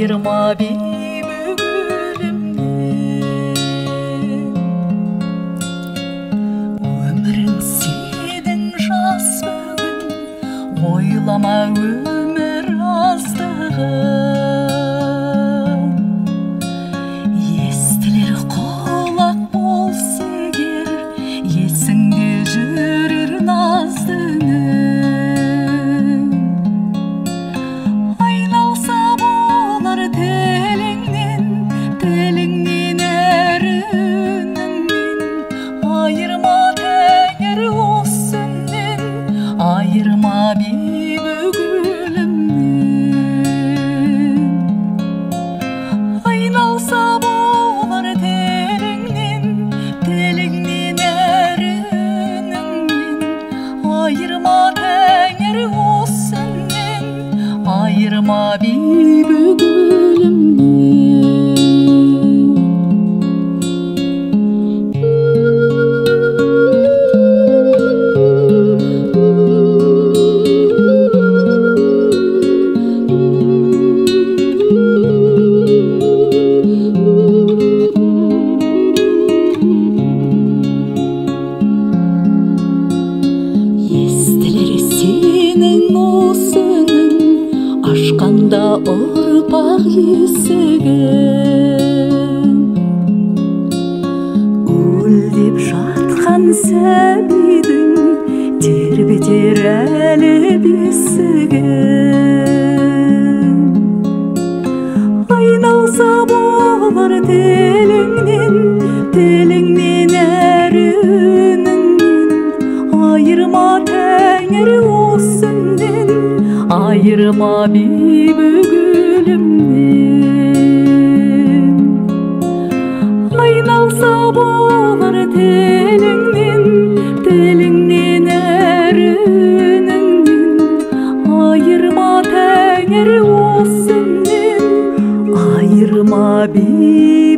ayırma bir bugülümden. Ömrün senin jaz bugün, oylama ömür azdığın. Estiler kulak bolsa ger, esinde жүрür nazdının. Ayналса болар теліңнен, теліңнен әрініңнен. Айырма тәңір осыннен, айырма бейбігілімнен. Ayналса болар теліңнен, теліңнен әрініңнен. Ayırma tәңір осыннен, ayırma бейбігілімнен. Естілер сенің осының, ашқанда ұрпақ есігін. Өлдеп жатқан сәбидің тербетер әлі бесігін. Айналса болар теліңнен, теліңнен әрініңнен. Ayırma tәңір осыннен, ayırma бейбігілімнен. Ayналса болар теліңнен, теліңнен әрініңнен. Ayırma tәңір осыннен, ayırma бейбігілімнен.